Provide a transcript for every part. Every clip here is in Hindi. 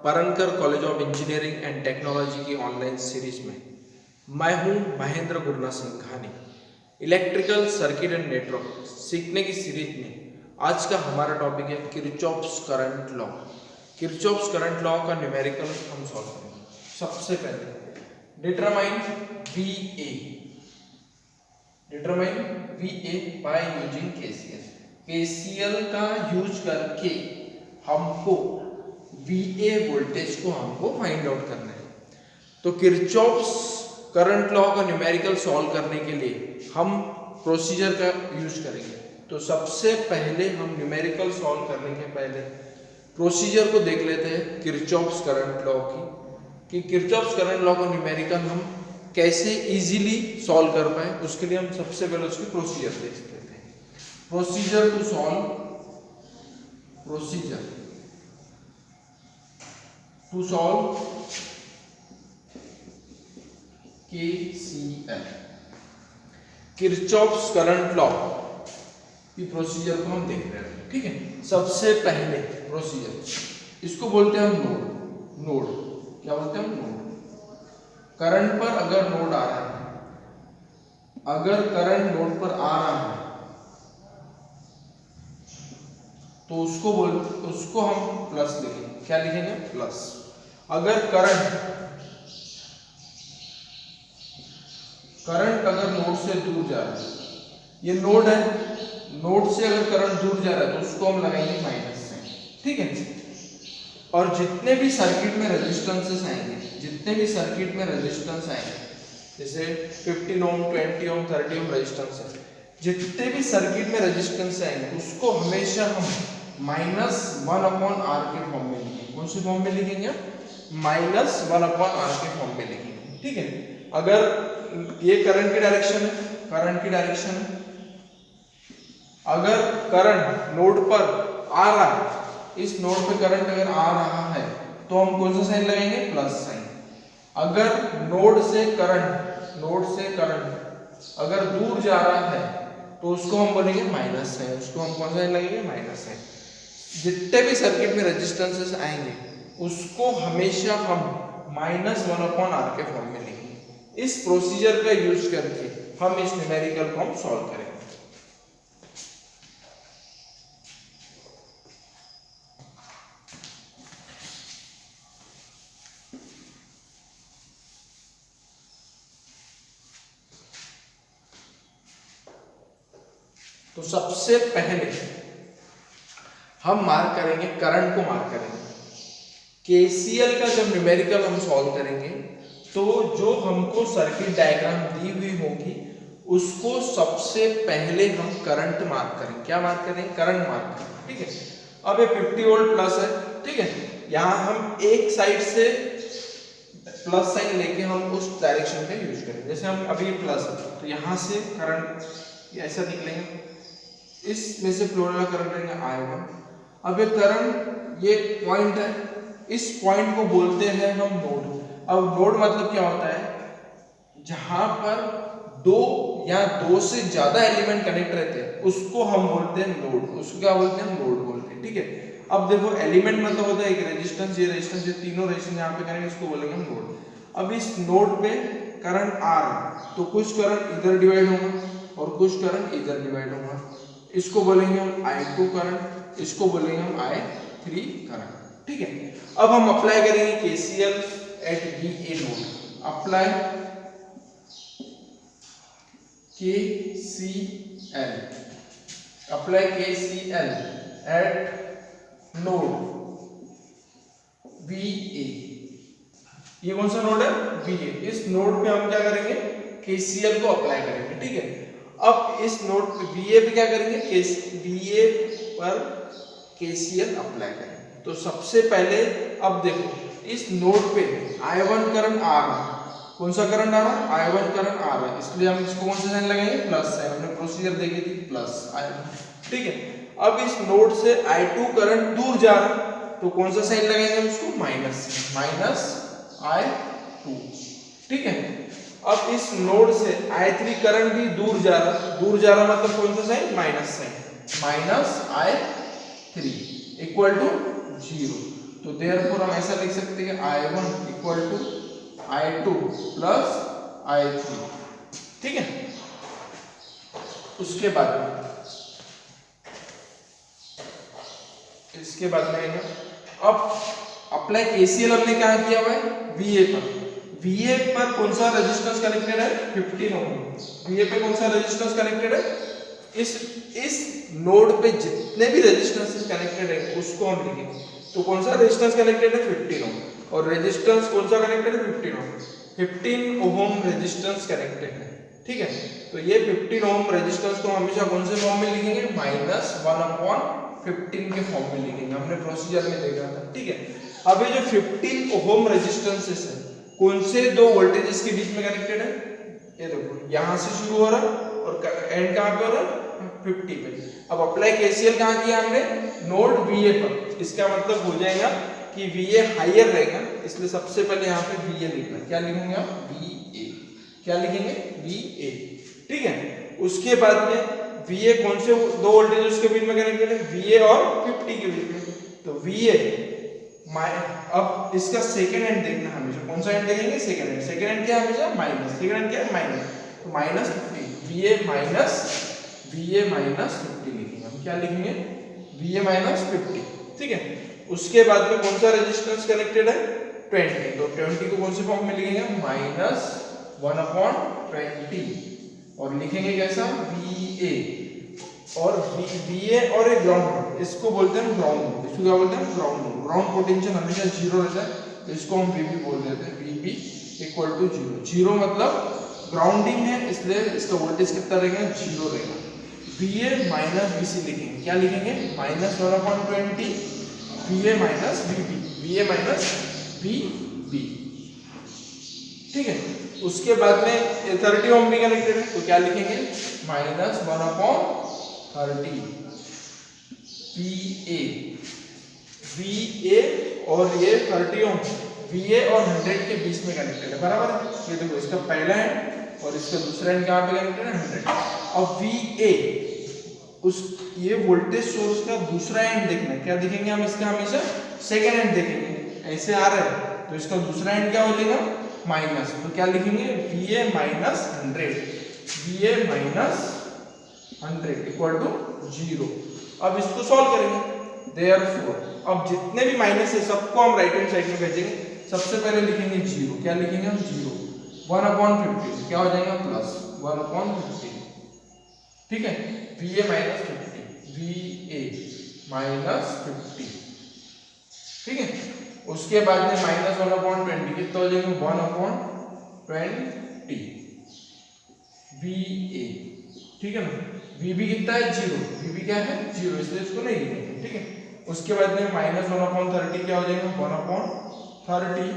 परनकर college of engineering and technology की ऑनलाइन सीरीज में मैं हूं Mahendra Gurna Singhani. Electrical circuit and network सीखने की सीरीज में आज का हमारा टॉपिक है Kirchhoff's current law. Kirchhoff's current law का न्यूमेरिकल हम सॉल्व करेंगे। सबसे पहले determine V A by using KCL. KCL का यूज करके हमको वी ए वोल्टेज को हमको फाइंड आउट करना है। तो किरचॉफ्स करंट लॉ का न्यूमेरिकल सॉल्व करने के लिए हम प्रोसीजर का यूज करेंगे। तो सबसे पहले हम न्यूमेरिकल सॉल्व करने के पहले प्रोसीजर को देख लेते हैं किरचॉफ्स करंट लॉ की, कि किरचॉफ्स करंट लॉ का न्यूमेरिकल हम कैसे इजीली सॉल्व कर पाए। उसके लिए हम सबसे पहले उसकी प्रोसीजर देख लेते हैं। Procedure to solve KCL, Kirchhoff's current law की प्रोसीजर को हम देख रहे हैं। ठीक है, सबसे पहले प्रोसीजर इसको बोलते हैं हम नोड। क्या बोलते हैं हम? नोड। करंट पर अगर नोड आ रहा है, अगर करंट नोड पर आ रहा है तो उसको हम प्लस लिखेंगे। क्या लिखेंगे? प्लस। अगर करंट अगर नोड से दूर जा रहा है, ये नोड है, नोड से अगर करंट दूर जा रहा है तो उसको हम लगाएंगे माइनस से। ठीक है, और जितने भी सर्किट में रेजिस्टेंसेस आएंगे, जैसे 15 ओम, 20 ओम, 30 ओम रेजिस्टेंस है, जितने भी सर्किट में रेजिस्टेंस आएंगे उसको हमेशा हम -1/R के फॉर्म में लिखेंगे। कौन से फॉर्म में लिखेंगे? -1/R के फॉर्म में लिखेंगे। ठीक है, अगर ये करंट की डायरेक्शन है, अगर करंट नोड पर आ रहा है, इस नोड पे करंट अगर आ रहा है तो हम कौन सा साइन लगाएंगे? Plus sign. अगर नोड से करंट अगर दूर जा रहा है तो उसको हम बोलेंगे माइनस साइन। उसको हम कौन सा साइन लगेंगे? Minus sign. जितने भी सर्किट में रेजिस्टेंसेस आएंगे उसको हमेशा हम -1/R के फॉर्म में लिखेंगे। इस प्रोसीजर का यूज करके हम इस न्यूमेरिकल को हम सॉल्व करेंगे। तो सबसे पहले हम मार्क करेंगे, करंट को मार्क करेंगे। केसीएल का जब न्यूमेरिकल हम सॉल्व करेंगे तो जो हमको सर्किट डायग्राम दी हुई होगी उसको सबसे पहले हम करंट मार्क करेंगे। क्या मार्क करेंगे? करंट मार्क करेंगे। ठीक है, अब ये 50 वोल्ट प्लस है। ठीक है, यहाँ हम एक साइड से प्लस साइन लेके हम उस डायरेक्शन पे यूज करेंगे। जैसे हम अभी प्लस है तो यहाँ से करंट ऐसा निकलेंगे, इसमें से फ्लो वाला करंट रहेगा I1। अब ये करंट, ये पॉइंट है, इस पॉइंट को बोलते हैं हम नोड। अब नोड मतलब क्या होता है? जहां पर दो या दो से ज्यादा एलिमेंट कनेक्ट रहते हैं उसको हम बोलते हैं नोड। उसको क्या बोलते हैं? नोड बोलते हैं। ठीक है, अब देखो एलिमेंट मतलब होता है एक रेजिस्टेंस, ये तीनों रेजिस्टेंस यहाँ पे करेंगे, इसको बोलेंगे हम नोड। अब इस नोड पे करंट आ रहा है तो कुछ करंट इधर डिवाइड होगा और कुछ करंट इधर डिवाइड होगा। इसको बोलेंगे हम I2 करंट, इसको बोलेंगे हम I3 करंट। ठीक है, अब हम अप्लाई करेंगे KCL at VA node. Apply KCL at node VA। ये कौन सा नोड है? VA। इस नोड पे हम क्या करेंगे? KCL को अप्लाई करेंगे। ठीक है, अब इस नोड पे VA पे क्या करेंगे? VA पर KCL अप्लाई करेंगे। तो सबसे पहले अब देखो इस नोड पे I1 करंट आ रहा है। कौन सा करंट आ रहा है? I1 करंट आ रहा है, इसलिए हम इसको कौन सा साइन लगाएंगे? Plus sign. हमने प्रोसीजर देखी थी, प्लस I1। ठीक है, अब इस नोड से I2 करंट दूर जा रहा है तो कौन सा साइन लगाएंगे हम उसको? -I2। ठीक है, अब इस नोड से I3 करंट भी दूर जा रहा मतलब कौन सा sign? Minus sign. -I3 equal to 0। तो देयरफॉर हम ऐसा लिख सकते हैं I1 equal to I2 plus I3, ठीक है। उसके बाद में अब अप्लाई केसीएल हमने क्या किया हुआ है VA पर कौन सा रेजिस्टेंस कनेक्टेड है 15 ओम। VA पे कौन सा रेजिस्टेंस कनेक्टेड है, इस नोड पे जितने भी रेजिस्टेंसेस कनेक्टेड है उसको हम लिखेंगे। तो कौन सा रेजिस्टेंस कनेक्टेड है 15 ओम, और रेजिस्टेंस कौन सा कनेक्टेड है 15 ओम। 15 ओम रेजिस्टेंस कनेक्टेड है, ठीक है। तो ये 15 ओम रेजिस्टेंस को हमेशा कौन से फॉर्म में लिखेंगे -1/15 के फॉर्म में लिखेंगे, हमने प्रोसीजर में देखा था, ठीक है। अब ये जो 15 ओम रेजिस्टेंसेस है कौन से दो वोल्टेजेस के बीच में कनेक्टेड है, ये देखो यहां से शुरू हो रहा और एंड कहां पे हो रहा 50 पे। अब अप्लाई केसीएल कहां किया हमने नोड VA पर, इसका मतलब हो जाएगा कि VA हायर रहेगा, इसलिए सबसे पहले यहाँ पे VA लिखना है। क्या लिखेंगे आप VA, क्या लिखेंगे VA, ठीक है। उसके बाद में VA कौन से दो वोल्टेज उसके बीच में कनेक्टेड है VA और 50 के बीच में, तो VA अब इसका सेकेंड एंड देखना हमेशा, कौन सा एंड देखेंगे सेकेंड एंड क्या है हमेशा माइनस, सेकेंड एंड क्या है माइनस, तो -50 VA -50 लिखेंगे हम, क्या लिखेंगे VA -50, ठीक है। उसके बाद में कौन सा रेजिस्टेंस कनेक्टेड है 20, तो 20 को कौन से फॉर्म में लिखेंगे -1/20 और लिखेंगे कैसा VA, और VA और एक ग्राउंड, इसको बोलते हैं ग्राउंड, इसको क्या बोलते हैं ग्राउंड पोटेंशियल हमेशा 0 रहता है, तो इसको हम VB बोल देते हैं, VB इक्वल टू 0 मतलब ग्राउंडिंग है, इसलिए इसका वोल्टेज कितना रहेगा 0 रहेगा। VA -VC लिखेंगे, क्या लिखेंगे -1/20 VA -VB, ठीक है। उसके बाद में 30 ओम भी कनेक्टेड है, तो क्या लिखेंगे -1/30 VA और ये 30 ओम VA और 100 के बीच में कनेक्टेड है, बराबर है। ये देखो इसका पहला एंड और इसका दूसरा एंड कहां पे कनेक्टेड है 100। अब VA उस ये वोल्टेज सोर्स का दूसरा एंड देखना है, क्या देखेंगे हम इसका हमेशा सेकंड एंड देखेंगे, ऐसे आ रहा है तो इसका दूसरा एंड क्या हो जाएगा माइनस, तो क्या लिखेंगे VA -100 इक्वल टू 0। अब इसको सॉल्व करेंगे, देयरफॉर अब जितने भी माइनस है सबको हम राइट हैंड साइड में भेजेंगे। सबसे पहले लिखेंगे 0, क्या लिखेंगे हम 0, 1/50 क्या हो जाएगा +1/50, ठीक है। VA -50, ठीक है। उसके बाद में -1/20 कितना हो जाएगा 1/20 VA, ठीक है ना। VB कितना है 0, VB क्या है 0, इसलिए इसको नहीं लिखेंगे, ठीक है। उसके बाद में -1/30 क्या हो जाएगा 1/30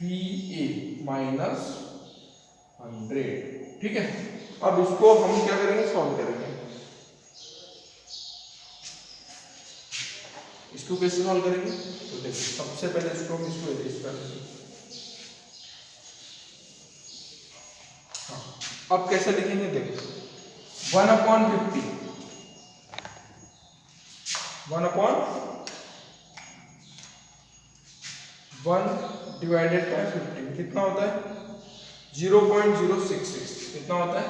VA -100, ठीक है। अब इसको हम क्या करेंगे सॉल्व करेंगे, इसको कैसे सॉल्व करेंगे, तो देखिए सबसे पहले इसको हम इसको इरेज कर देंगे। हाँ, अब कैसे लिखेंगे देखो 1/50 1/15 कितना होता है 0.066, कितना होता है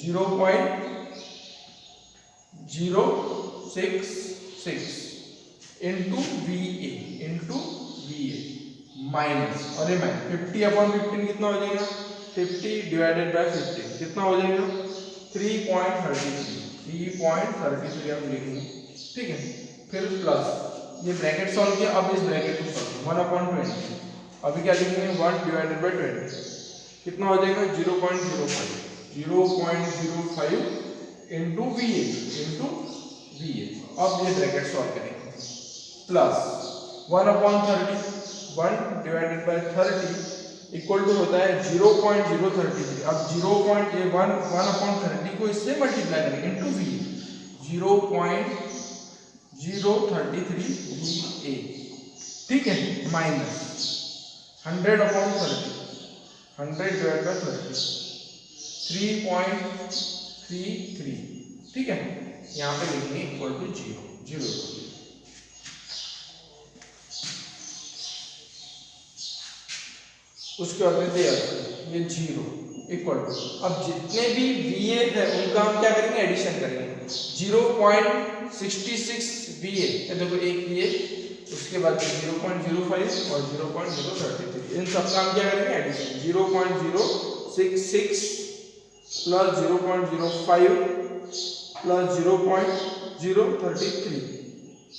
0.066 इंटू VA माइनस, अरे 50/15 कितना हो जाएगा 50/15 कितना हो जाएगा 3.33 हम लिखेंगे, ठीक है। फिर प्लस ये ब्रैकेट सॉल्व किया, अब इस ब्रैकेट को सॉल्व 1/20, अभी क्या लिखेंगे 1/20 कितना हो जाएगा 0.05 इंटू VA। अब ये ब्रैकेट सॉल्व करेंगे, प्लस 1/30 इक्वल टू होता है 0.033। अब 1/30 को इससे मल्टीप्लाई करेंगे इंटू VA 0.033 VA, ठीक है, माइनस 100/30 3.33, ठीक है। यहाँ पे लिखेंगे इक्वल टू 0। उसके बाद में ये 0 इक्वल टू, अब जितने भी VA है उनका हम क्या करेंगे, एडिशन करेंगे। 0.66 VA, ये देखो एक VA, उसके बाद 0.05 और 0.033, इन सब का हम क्या करेंगे, एडिशन। 0.066 प्लस 0.05 प्लस 0.033,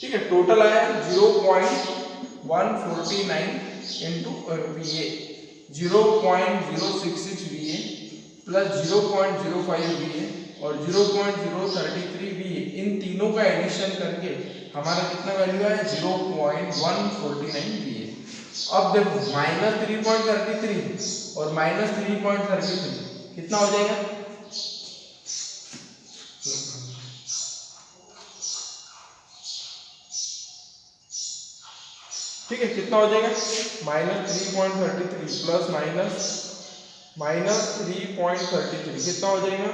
ठीक है, टोटल आया 0.149 into VA, 0.066 VA plus 0.05 VA और 0.033 VA, इन तीनों का एडिशन करके हमारा कितना वैल्यू आया, 0.149 VA। अब देखो -3.33 और -3.33 कितना हो जाएगा, ठीक है, कितना हो जाएगा, -3.33 प्लस -3.33 कितना हो जाएगा,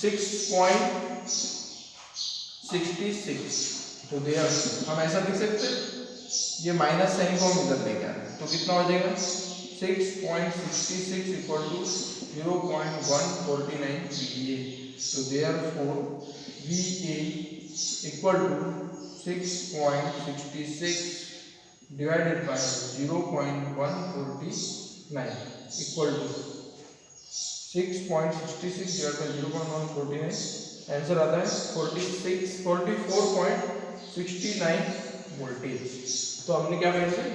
6.66। तो देयर हम ऐसा लिख सकते हैं, ये माइनस साइन को हम इधर लेके आ रहे हैं, तो कितना हो जाएगा, 6.66 इक्वल टू 0.149 VA। तो therefore VA equal to 6.66 divided by 0.149 equal to 6.66 divided by 0.149, answer आता है 44.69 वोल्टेज। तो हमने क्या फाइंड किया,